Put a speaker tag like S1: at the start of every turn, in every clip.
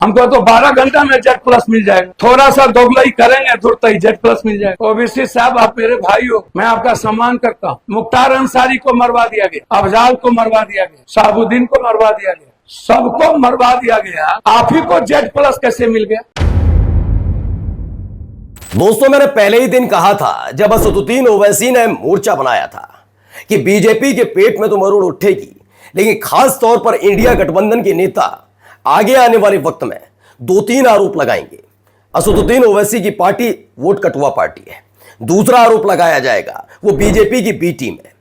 S1: हमको तो 12 घंटा में जेड प्लस मिल जाएगा। थोड़ा सा दोगलाई करेंगे तुरंत ही जेड प्लस मिल जाएगा। ओबीसी साहब, आप मेरे भाई हो, मैं आपका सम्मान करता हूँ। मुख्तार अंसारी को मरवा दिया गया, अफजाल को मरवा दिया गया, शहाबुद्दीन को मरवा दिया गया, सबको मरवा दिया गया। आप ही को जेड प्लस कैसे मिल गया?
S2: दोस्तों, मैंने पहले ही दिन कहा था जब असदुद्दीन ओवैसी ने मोर्चा बनाया था कि बीजेपी के पेट में तो मरोड़ उठेगी, लेकिन खास तौर पर इंडिया गठबंधन के नेता आगे आने वाले वक्त में 2-3 आरोप लगाएंगे। असदुद्दीन ओवैसी की पार्टी वोट कटुआ पार्टी है। दूसरा आरोप लगाया जाएगा वो बीजेपी की बी टीम है।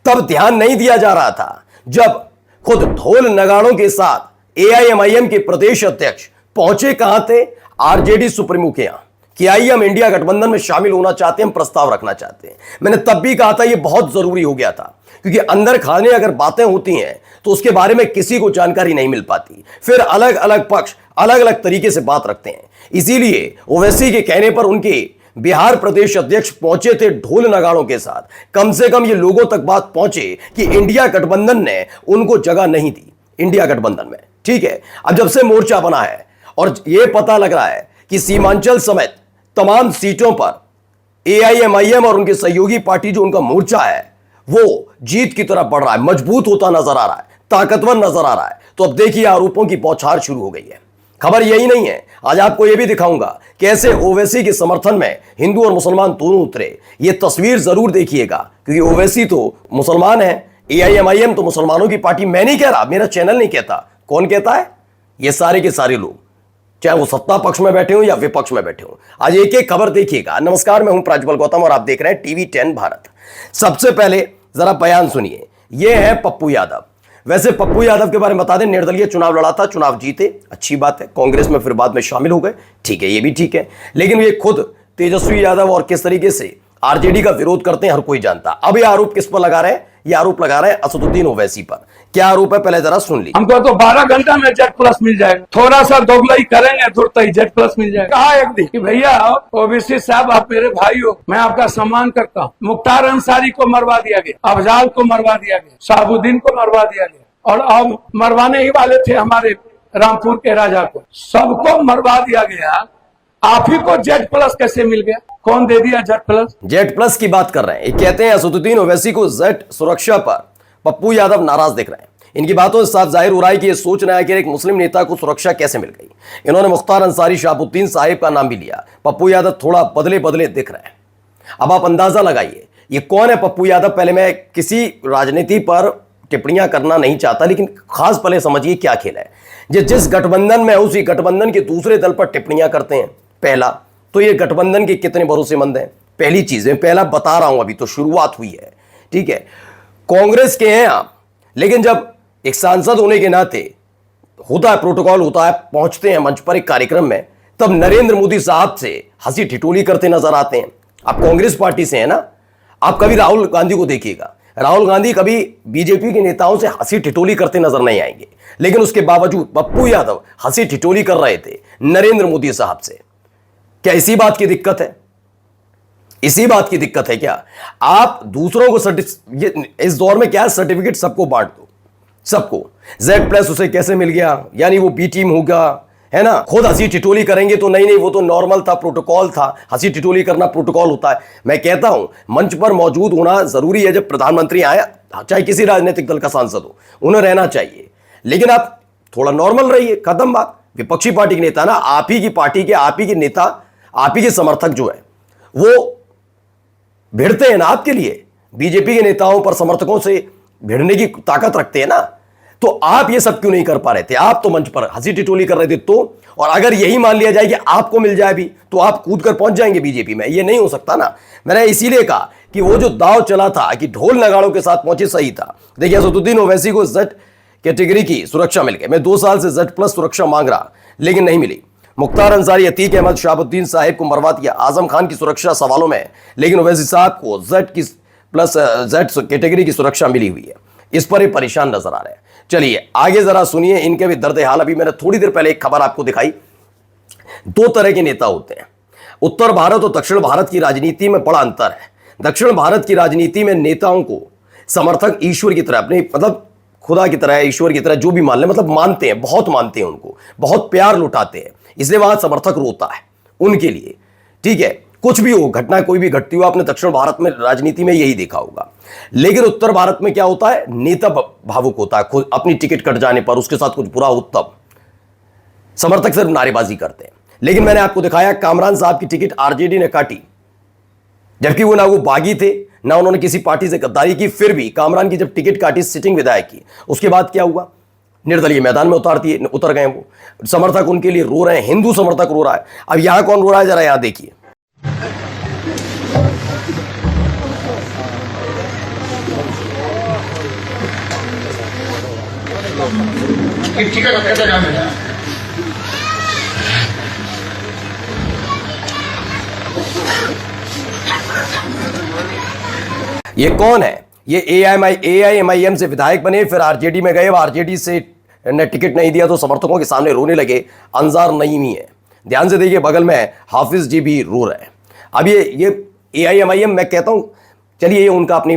S2: तब ध्यान नहीं दिया जा रहा था जब खुद ढोल नगाड़ों के साथ एआईएमआईएम के प्रदेश अध्यक्ष पहुंचे कहां थे? आरजेडी सुप्रीमो के यहां कि आइए हम इंडिया गठबंधन में शामिल होना चाहते हैं, हम प्रस्ताव रखना चाहते हैं। मैंने तब भी कहा था यह बहुत जरूरी हो गया था, क्योंकि अंदर खाने अगर बातें होती हैं तो उसके बारे में किसी को जानकारी नहीं मिल पाती। फिर अलग अलग पक्ष अलग अलग तरीके से बात रखते हैं। इसीलिए ओवैसी के कहने पर उनके बिहार प्रदेश अध्यक्ष पहुंचे थे ढोल नगाड़ों के साथ। कम से कम ये लोगों तक बात पहुंचे कि इंडिया गठबंधन ने उनको जगह नहीं दी इंडिया गठबंधन में। ठीक है, अब जब से मोर्चा बना है और यह पता लग रहा है कि सीमांचल समेत तमाम सीटों पर एआईएमआईएम और उनके सहयोगी पार्टी जो उनका मोर्चा है वो जीत की तरफ बढ़ रहा है, मजबूत होता नजर आ रहा है, ताकतवर नजर आ रहा है। तो अब देखिए आरोपों की बौछार शुरू हो गई है। खबर यही नहीं है, आज आपको यह भी दिखाऊंगा कैसे ओवैसी के समर्थन में हिंदू और मुसलमान दोनों उतरे। यह तस्वीर जरूर देखिएगा, क्योंकि ओवैसी तो मुसलमान है, एआईएमआईएम तो मुसलमानों की पार्टी। मैं नहीं कह रहा, मेरा चैनल नहीं कहता, कौन कहता है? ये सारे के सारे लोग, चाहे वो सत्ता पक्ष में बैठे हो या विपक्ष में बैठे हो। आज एक एक खबर देखिएगा। नमस्कार, मैं हूं प्राज्वल गौतम और आप देख रहे हैं टीवी 10 भारत। सबसे पहले जरा बयान सुनिए। ये है पप्पू यादव। वैसे पप्पू यादव के बारे में बता दें, निर्दलीय चुनाव लड़ा था, चुनाव जीते, अच्छी बात है। कांग्रेस में फिर बाद में शामिल हो गए, ठीक है, ये भी ठीक है। लेकिन ये खुद तेजस्वी यादव और किस तरीके से आरजेडी का विरोध करते हैं हर कोई जानता। अब ये आरोप किस पर लगा रहे हैं? ये आरोप लगा रहे हैं असदुद्दीन ओवैसी पर। क्या आरोप है पहले जरा सुन लीजिए।
S1: हमको तो 12 घंटा में जेड प्लस मिल जाएगा। थोड़ा सा दोगलाई करेंगे तुरंत ही जेड प्लस मिल जाएगा। कहा एक दिन कि भैया ओबीसी साहब, आप मेरे भाई हो, मैं आपका सम्मान करता हूँ। मुख्तार अंसारी को मरवा दिया गया, अफजाल को मरवा दिया गया, शहाबुद्दीन को मरवा दिया गया, और अब मरवाने ही वाले थे हमारे रामपुर के राजा को, सबको मरवा दिया गया। आप ही को जेड प्लस कैसे मिल गया? कौन दे दिया जेड प्लस?
S2: जेड प्लस की बात कर रहे हैं। ये कहते हैं असदुद्दीन ओवैसी को जेड सुरक्षा पर पप्पू यादव नाराज दिख रहे हैं। इनकी बातों से साफ जाहिर हो रहा है कि ये सोच रहा है कि एक मुस्लिम नेता को सुरक्षा कैसे मिल गई। इन्होंने मुख्तार अंसारी, शहाबुद्दीन साहिब का नाम भी लिया। पप्पू यादव थोड़ा बदले बदले दिख रहे हैं। अब आप अंदाजा लगाइए ये कौन है पप्पू यादव। पहले मैं किसी राजनीति पर टिप्पणियां करना नहीं चाहता, लेकिन खास पहले समझिए क्या खेल है। जिस गठबंधन में उसी गठबंधन के दूसरे दल पर टिप्पणियां करते हैं। पहला तो ये गठबंधन के कितने भरोसेमंद हैं, पहली चीज है। पहला बता रहा हूं, अभी तो शुरुआत हुई है, ठीक है। कांग्रेस के हैं आप, लेकिन जब एक सांसद होने के नाते होता है, प्रोटोकॉल होता है, पहुंचते हैं मंच पर एक कार्यक्रम में, तब नरेंद्र मोदी साहब से हंसी ठिठोली करते नजर आते हैं। आप कांग्रेस पार्टी से हैं ना, आप कभी राहुल गांधी को देखिएगा, राहुल गांधी कभी बीजेपी के नेताओं से हंसी ठिठोली करते नजर नहीं आएंगे। लेकिन उसके बावजूद पप्पू यादव हंसी ठिठोली कर रहे थे नरेंद्र मोदी साहब से। क्या इसी बात की दिक्कत है? इसी बात की दिक्कत है क्या? आप दूसरों को इस दौर में क्या सर्टिफिकेट सबको बांट दो, सबको। जेड प्लस उसे कैसे मिल गया, यानी वो बी टीम होगा, है ना। खुद हंसी ठिठोली करेंगे तो नहीं वो तो नॉर्मल था, प्रोटोकॉल था। हंसी ठिठोली करना प्रोटोकॉल होता है। मैं कहता हूं मंच पर मौजूद होना जरूरी है। जब प्रधानमंत्री आए, चाहे किसी राजनीतिक दल का सांसद हो, उन्हें रहना चाहिए, लेकिन आप थोड़ा नॉर्मल रहिए, खत्म बात। विपक्षी पार्टी के नेता ना, आप ही की पार्टी के, आप ही के नेता, आप ही के समर्थक जो है वो भिड़ते हैं ना आपके लिए। बीजेपी के नेताओं पर, समर्थकों से भिड़ने की ताकत रखते हैं ना। तो आप ये सब क्यों नहीं कर पा रहे थे? आप तो मंच पर हंसी टिटोली कर रहे थे। तो और अगर यही मान लिया जाए कि आपको मिल जाए भी, तो आप कूद कर पहुंच जाएंगे बीजेपी में। ये नहीं हो सकता ना। मैंने इसीलिए कहा कि वो जो दाव चला था कि ढोल नगाड़ों के साथ पहुंचे, सही था। देखिए असदुद्दीन ओवैसी को जेड कैटेगरी की सुरक्षा मिल गई। मैं 2 साल से जेड प्लस सुरक्षा मांग रहा, लेकिन नहीं मिली। मुख्तार अंसारी, अतीक अहमद, शहाबुद्दीन साहिब को मरवा दिया। आजम खान की सुरक्षा सवालों में, लेकिन ओवैसी साहब को जेड की प्लस जेड कैटेगरी की सुरक्षा मिली हुई है। इस पर ये परेशान नजर आ रहे हैं। चलिए आगे जरा सुनिए इनके भी दर्द हाल। अभी मैंने थोड़ी देर पहले एक खबर आपको दिखाई। 2 तरह के नेता होते हैं। उत्तर भारत और दक्षिण भारत की राजनीति में बड़ा अंतर है। दक्षिण भारत की राजनीति में नेताओं को समर्थक ईश्वर की तरह, अपने मतलब खुदा की तरह, ईश्वर की तरह, जो भी मान ले, मतलब मानते हैं, बहुत मानते हैं उनको, बहुत प्यार लुटाते हैं, इसलिए वहां समर्थक रोता है उनके लिए। ठीक है, कुछ भी हो, घटना कोई भी घटती हो, आपने दक्षिण भारत में राजनीति में यही देखा होगा। लेकिन उत्तर भारत में क्या होता है, नेता भावुक होता है, खुद अपनी टिकट कट जाने पर उसके साथ कुछ बुरा हो तब समर्थक सिर्फ नारेबाजी करते हैं। लेकिन मैंने आपको दिखाया कामरान साहब की टिकट आरजेडी ने काटी, जबकि वो ना वो बागी थे, ना उन्होंने किसी पार्टी से गद्दारी की। फिर भी कामरान की जब टिकट काटी सिटिंग विधायक की, उसके बाद क्या हुआ, निर्दलीय मैदान में उतर गए वो। समर्थक उनके लिए रो रहे हैं, हिंदू समर्थक रो रहा है। अब यहां कौन रो रहा है, जरा यहां देखिए। ये कौन है, ये एआईएमआईएम से विधायक बने, फिर आरजेडी में गए, आरजेडी से ने टिकट नहीं दिया तो समर्थकों के सामने रोने लगे। अंजार नईमी है, ध्यान से देखिए, बगल में हाफिज जी भी रो रहे हैं। अब ये एआईएमआईएम, मैं कहता हूं चलिए, ये उनका अपनी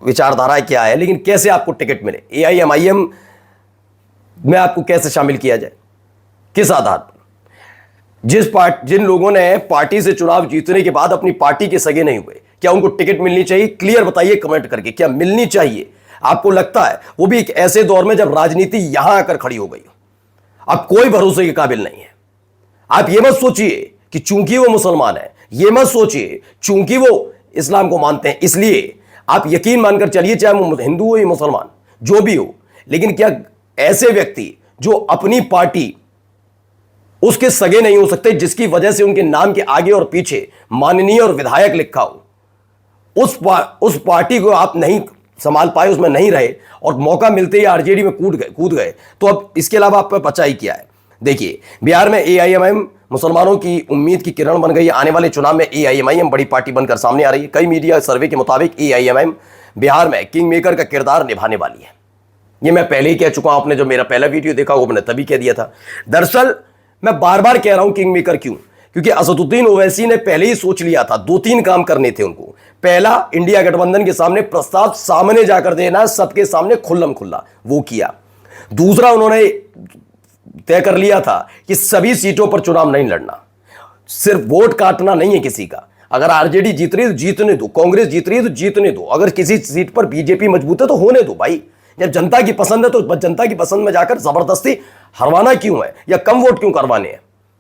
S2: विचारधारा क्या है, लेकिन कैसे आपको टिकट मिले, एआईएमआईएम में आपको कैसे शामिल किया जाए, किस आधार पर? जिन लोगों ने पार्टी से चुनाव जीतने के बाद अपनी पार्टी के सगे नहीं हुए, क्या उनको टिकट मिलनी चाहिए? क्लियर बताइए कमेंट करके, क्या मिलनी चाहिए? आपको लगता है, वो भी एक ऐसे दौर में जब राजनीति यहां आकर खड़ी हो गई हो, अब कोई भरोसे के काबिल नहीं है। आप ये मत सोचिए कि चूंकि वो मुसलमान है, ये मत सोचिए चूंकि वो इस्लाम को मानते हैं इसलिए, आप यकीन मानकर चलिए, चाहे वो हिंदू हो या मुसलमान, जो भी हो। लेकिन क्या ऐसे व्यक्ति जो अपनी पार्टी उसके सगे नहीं हो सकते, जिसकी वजह से उनके नाम के आगे और पीछे माननीय और विधायक लिखा हो, उस पार्टी को आप नहीं संभाल पाए, उसमें नहीं रहे और मौका मिलते ही आरजेडी में कूद गए, तो अब इसके अलावा आप पे बचा ही क्या है? देखिए, बिहार में एआईएमआईएम मुसलमानों की उम्मीद की किरण बन गई। आने वाले चुनाव में एआईएमआईएम बड़ी पार्टी बनकर सामने आ रही है। कई मीडिया सर्वे के मुताबिक एआईएमआईएम बिहार में किंग मेकर का किरदार निभाने वाली है। ये मैं पहले ही कह चुका हूं, आपने जो मेरा पहला वीडियो देखा वो मैंने तभी कह दिया था। दरअसल मैं बार बार कह रहा हूं किंग मेकर क्यों, क्योंकि असदुद्दीन ओवैसी ने पहले ही सोच लिया था, 2-3 काम करने थे उनको। पहला, इंडिया गठबंधन के सामने प्रस्ताव सामने जाकर देना, सबके सामने खुल्लम खुल्ला, वो किया। दूसरा, उन्होंने तय कर लिया था कि सभी सीटों पर चुनाव नहीं लड़ना, सिर्फ वोट काटना नहीं है किसी का। अगर आरजेडी जीत रही है तो जीतने दो, कांग्रेस जीत रही है तो जीतने दो, अगर किसी सीट पर बीजेपी मजबूत है तो होने दो भाई। जब जनता की पसंद है तो जनता की पसंद में जाकर जबरदस्ती हरवाना क्यों है या कम वोट क्यों करवाने हैं,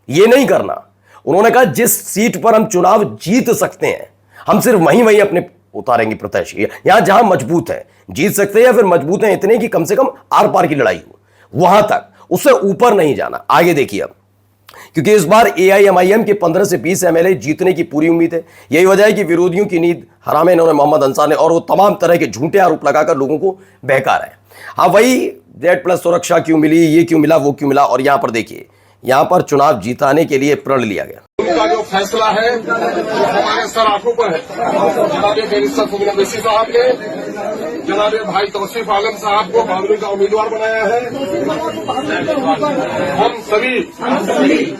S2: ये नहीं करना। उन्होंने कहा जिस सीट पर हम चुनाव जीत सकते हैं, हम सिर्फ वहीं अपने उतारेंगे प्रत्याशी, यहां जहां मजबूत है, जीत सकते हैं या फिर मजबूत हैं इतने कि कम से कम आर पार की लड़ाई हो, वहां तक, उससे ऊपर नहीं जाना। आगे देखिए अब, क्योंकि इस बार एआईएमआईएम के 15 से 20 एमएलए जीतने की पूरी उम्मीद है। यही वजह है कि विरोधियों की नींद हराम है इन्होंने मोहम्मद अंसार ने, और वो तमाम तरह के झूठे आरोप लगाकर लोगों को बहका रहे हैं। हाँ, वही Z+ सुरक्षा क्यों मिली, ये क्यों मिला, वो क्यों मिला। और यहां पर देखिए, यहां पर चुनाव जीताने के लिए प्रण लिया गया।
S3: उनका जो फैसला है वो हमारे सर आंखों पर है। जनाब बैरिस्टर फजल ओवैसी साहब ने जनाब भाई तौसीफ आलम साहब को बावरी का उम्मीदवार बनाया है। हम सभी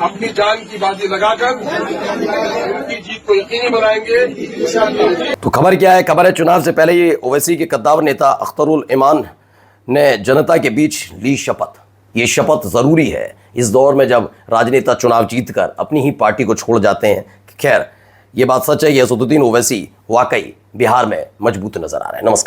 S3: अपनी जान की बाजी लगाकर उनकी जीत को यकीनी बनाएंगे।
S2: तो खबर क्या है? खबर है चुनाव से पहले ये ओवैसी के कद्दावर नेता अख्तरुल इमान ने जनता के बीच ली शपथ। ये शपथ जरूरी है इस दौर में जब राजनेता चुनाव जीतकर अपनी ही पार्टी को छोड़ जाते हैं। खैर, ये बात सच है कि असदुद्दीन ओवैसी वाकई बिहार में मजबूत नजर आ रहे हैं। नमस्कार।